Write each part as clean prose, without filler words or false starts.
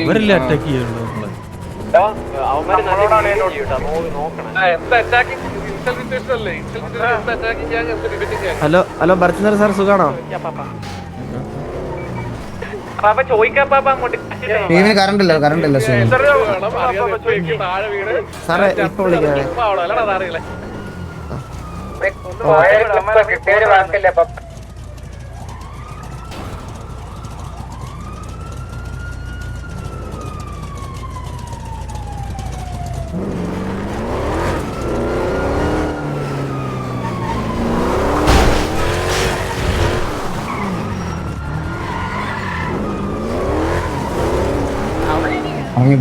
അവരല്ലേ അറ്റാക്ക് ചെയ്യുള്ളൂ. Hello hello Bharachandran sir സുഖാണോ? കറണ്ട് ഇല്ല സാറേ ഇപ്പൊ വിളിക്കാവേ.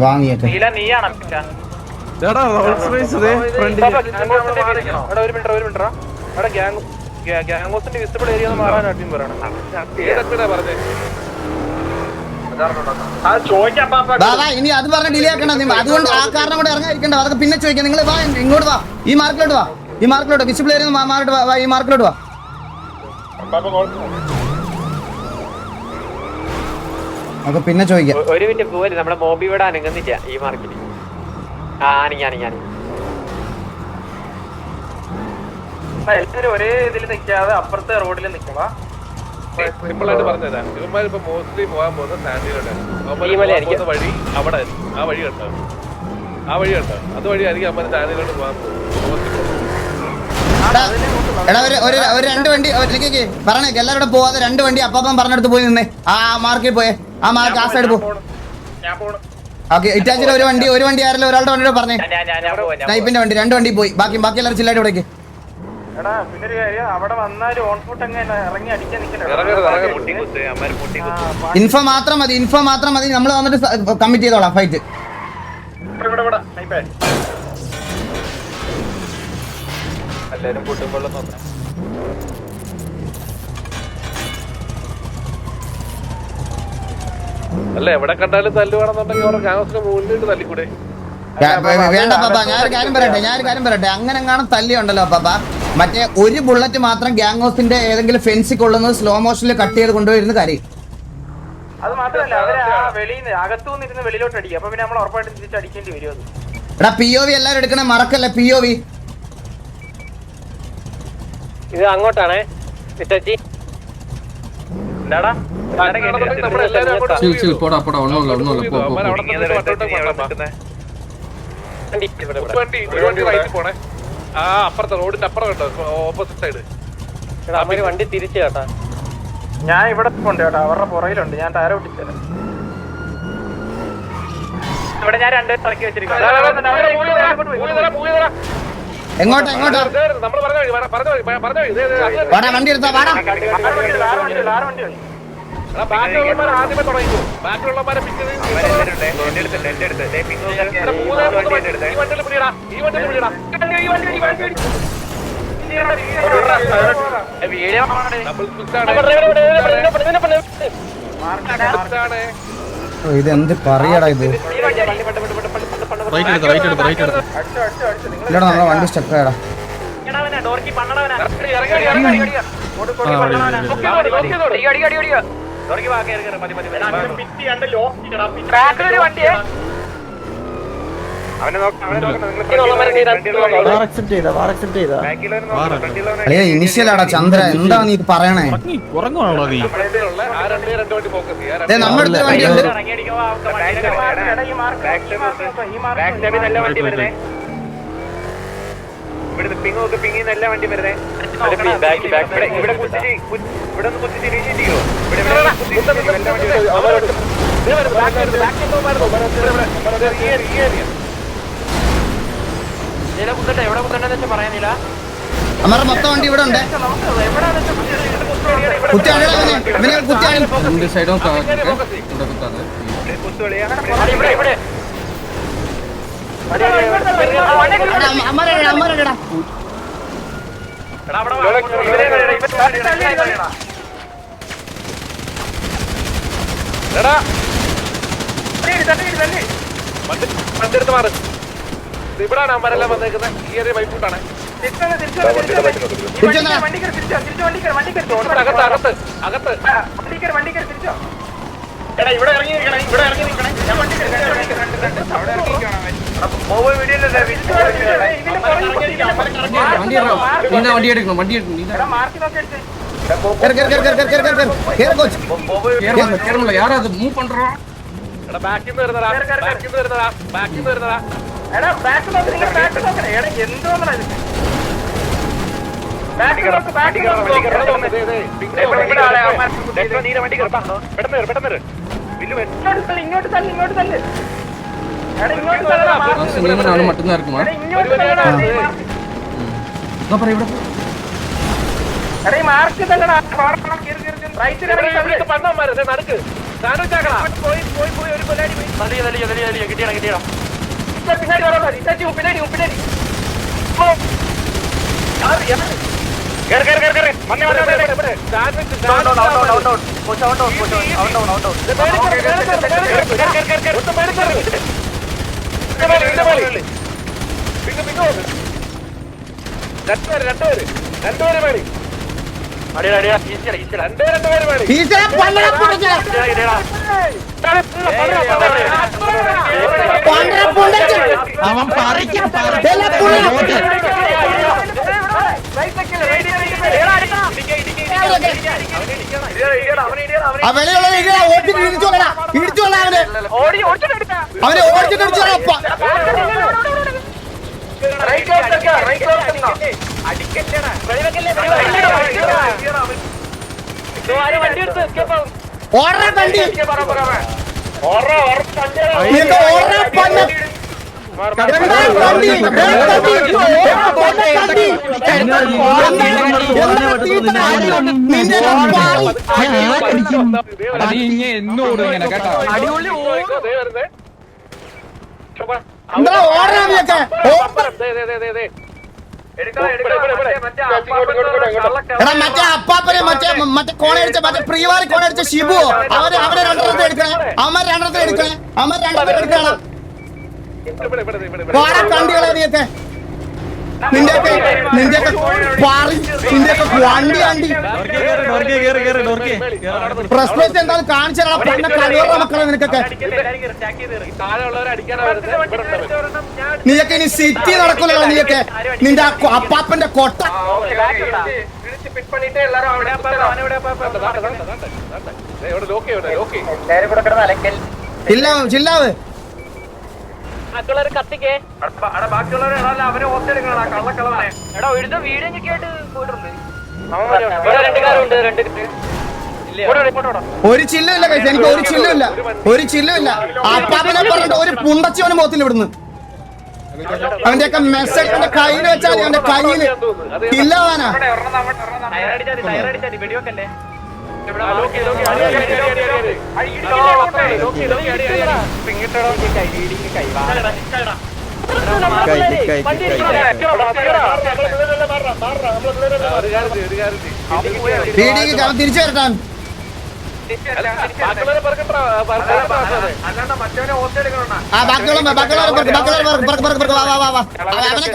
വാങ്ങിയേക്കെ ഇനി അത് പറഞ്ഞ ഡിലേ ആക്കണം. അതുകൊണ്ട് ആ കാരണം കൂടെ ഇറങ്ങാതിരിക്കണ്ട. അതൊക്കെ പിന്നെ ചോദിക്കാം. നിങ്ങൾ വാ, ഇങ്ങോട്ട് വാ, ഈ മാർക്കിലോട്ട് വിസിബിൾ ഏരിയ മാറിട്ട് വാ, ഈ മാർക്കിലോട്ട് വാ. അതൊക്കെ പിന്നെ ചോദിക്കാം. ഒരു മിനിറ്റ് പോര്, നമ്മുടെ മോബി ഇവിടെ അനങ്ങുന്നില്ല ഈ മാർക്കിൽ. എല്ലാവരും ഒരേ ഇതിൽ നിൽക്കാതെ അപ്പുറത്തെ റോഡിൽ നിൽക്കണം. സിമ്പിളായിട്ട് പറഞ്ഞുതരാം. ഇവന്മാരിപ്പോ മോസ്റ്റ്ലി പോകാൻ പോകുന്ന സ്റ്റാൻഡിലോട്ടാണ് വഴി. അവിടെ ആ വഴി കണ്ടോ, അതുവഴി ആയിരിക്കും അമ്മ സ്റ്റാൻഡിലോട്ട് പോകാൻ പോകുന്നത്. ഒരു രണ്ട് വണ്ടി പറഞ്ഞേ, എല്ലാവരും പോവാതെ രണ്ട് വണ്ടി അപ്പം പറഞ്ഞെടുത്ത് പോയി നിന്നേ. ആ മാർക്കിൽ പോയേ, ആ മാർക്ക് ആ സൈഡ് പോ. ഓക്കെ, ഇറ്റാച്ചിൽ ഒരു വണ്ടി ആരല്ലോ ഒരാളുടെ വണ്ടിയോട് പറഞ്ഞേ. ടൈപ്പിന്റെ വണ്ടി രണ്ട് വണ്ടി പോയി. ബാക്കി എല്ലാവരും ചില്ലായിട്ട് ഇവിടേക്ക്. ഇൻഫോ മാത്രം മതി. നമ്മൾ വന്നിട്ട് കമ്മിറ്റ് ചെയ്തോളാം ഫൈറ്റ്. എല്ലാരും കൂട്ടുമ്പോൾ നോക്കാം. അല്ല എവിടെ കണ്ടാലും തല്ലുവാണെന്നുണ്ടെങ്കിൽ അവരുടെ ഗ്യാങ്സിന് മുന്നിട്ട് തല്ലിക്കൂടെ? വേണ്ട പാപ്പ, ഞാനൊരു കാര്യം പറയട്ടെ. അങ്ങനെ കാണാൻ തല്ലിയുണ്ടല്ലോ പാപ്പ, മറ്റേ ഒരു ബുള്ളറ്റ് മാത്രം ഗ്യാങ്സിന്റെ ഏതെങ്കിലും ഫെൻസിൽ കൊള്ളുന്നത് സ്ലോ മോഷനിൽ കട്ട് ചെയ്ത് കൊണ്ടുവരുന്ന കാര്യം. അത് മാത്രമല്ല, അവര് അകത്തുനിന്ന് വെളിയിലോട്ട് അടിക്കും. അപ്പൊ പിന്നെ നമ്മൾ ഉറപ്പായിട്ടും തിരിച്ചടിക്കേണ്ടി വരും. എടാ POV എല്ലാരും എടുക്കണേ, മറക്കല്ലേ POV. ഇത് അങ്ങോട്ടാണേ ചേച്ചി. അപ്പുറത്തെ റോഡിന്റെ അപ്പുറം കേട്ടോ, ഓപ്പോസിറ്റ് സൈഡ്. വണ്ടി തിരിച്ചു കേട്ടാ. ഞാൻ ഇവിടെ ഉണ്ട് കേട്ടോ, അവരുടെ പുറയിലുണ്ട്. ഞാൻ ടയർ ഒട്ടിച്ചത് ഇവിടെ. ഞാൻ രണ്ടുപേരും ഇറക്കി വെച്ചിരിക്കുന്നു. എങ്ങോട്ടാ വണ്ടി എടുത്താ വാടാ. ആദ്യമേ തുടങ്ങിക്കോ, ബാക്കിയുള്ളവരെ ഇതെന്ത് പറയടാ ഇത്. ഇല്ലടാ നമ്മളെ വണ്ടി സ്റ്റക്കായടാ. ഇനിഷ്യലാടാ ചന്ദ്ര, എന്താ നീ പറയണേ? നമ്മുടെ അടുത്ത വണ്ടിയുണ്ട്. പിങ്ങി നല്ല വണ്ടി വരുന്നേ. ഇവിടെ ഒന്ന് കുത്തിച്ച് ഇനീഷ്യേറ്റ് ചെയ്യോ? അമ്മ മൊത്തം വണ്ടി ഇവിടെ ഉണ്ട്. വണ്ടിയെടുത്ത് മാറ്. ഇവിടാണ് അമ്മരെല്ലാം വന്നേക്കുന്നത്. ഈ ഒരു വൈഫൂട്ടാണ്. അകത്ത് കയറി തിരിച്ചോ. എടാ ഇവിടെ ഇറങ്ങി നിൽക്കണേ, ഇവിടെ ഇറങ്ങി നിൽക്കണേ. ഞാൻ വണ്ടി കയറി അവിടെ ഇറങ്ങിയിരിക്കണം. വണ്ടി എടുക്കണം വണ്ടി എടുക്കണം മാർക്കി നോക്കി അടിച്ചേ. யாராவது மூவ் பண்றோம் എടാ ബാക്കിൽ നിന്ന് വരുന്നടാ, ബാക്കിൽ നിന്ന് വരുന്നടാ, ബാക്കിൽ നിന്ന് വരുന്നടാ. എടാ ബാക്ക് നോക്ക്, നിങ്ങൾ ബാക്ക് നോക്കണേ. എടാ എന്തോന്നാ ഇത്? ബാക്ക് നോക്ക്, ബാക്ക് നോക്ക്. എടാ നോക്ക്, ദേ, ദേ, ഇവിടെ ആളെ അവന്മാർ നീല വണ്ടി കയറി, പെട്ടെന്ന് കയറി, പെട്ടെന്ന് കയറി. വില്ലു വരും. ഇങ്ങോട്ട് തള്ളി, ഇങ്ങോട്ട് തള്ളി, ഇങ്ങോട്ട് തള്ളി. എടാ ഇങ്ങോട്ട് തള്ളടാ, മാർക്ക് நானும் மட்டும்தான் இருக்குமா എടാ ഇങ്ങോട്ട് തള്ളടാ. அப்புறம் ഇവിടെ എടാ ഈ മാർക്ക് തള്ളടാ. റൈറ്റ് ഇവിടുത്തെ പണ്ണന്മാര്, ദേ നടുക്ക്. സാൻഡ്വിച്ച് ആക്കടാ. പോയി പോയി പോയി ഒരു കൊല്ലാടി പോയി. പിന്നാടി വരാ, ഇറ്റാച്ചി പിന്നാടി പിന്നാടി. அவன் பறிக்க അവനെ ഓടിച്ചിട്ട് ഓർഡർ വണ്ടി എന്നോട് ഇങ്ങനെ കേട്ടോ എന്താ ഓർഡർ എടാ മറ്റേ അപ്പാപ്പനെ മറ്റേ കോണടിച്ച മറ്റേ പ്രിയവാരി കോണടിച്ച ഷിബു അവരെ രണ്ടെണ്ണത്തെ എടുക്കണേ. അവന്മാർ രണ്ടെണ്ണത്തെ എടുക്കണേ. അവന്മാർ രണ്ടെണ്ണത്തെ എടുക്കണം. കണ്ടികളെ നീയൊക്കെ നിന്റെയൊക്കെ വണ്ടി വണ്ടി പ്രശ്നത്തെ എന്തായാലും കാണിച്ചാൽ പന്ന കഴിവുള്ള മക്കളെ നിനക്കൊക്കെ. നീയൊക്കെ ഇനി സിറ്റി നടക്കൂലോ. നീയൊക്കെ നിന്റെ അപ്പാപ്പന്റെ കൊട്ട ചില്ലാവ് അവരെ ഓർത്തെടുക്കണ കള്ളക്കളവനെ. എടാ ഒരു വീഡിയോ ആയിട്ട് പോയിട്ടുണ്ട്. ഒരു ചില്ലുമില്ല കഴിച്ച എനിക്ക് ഒരു ചില്ലുമില്ല അപ്പാപ്പനെ പറഞ്ഞിട്ട് ഒരു പുണ്ടച്ചവന് മുഖത്തിൽ ഇവിടുന്ന് അവന്റെയൊക്കെ മെസ്സേജ് അവന്റെ കയ്യിൽ വെച്ചാൽ അവന്റെ കയ്യില് ഇല്ലവാനാ. തിരിച്ചു വരട്ടാൻ ബാക്കിയുള്ള അവനെ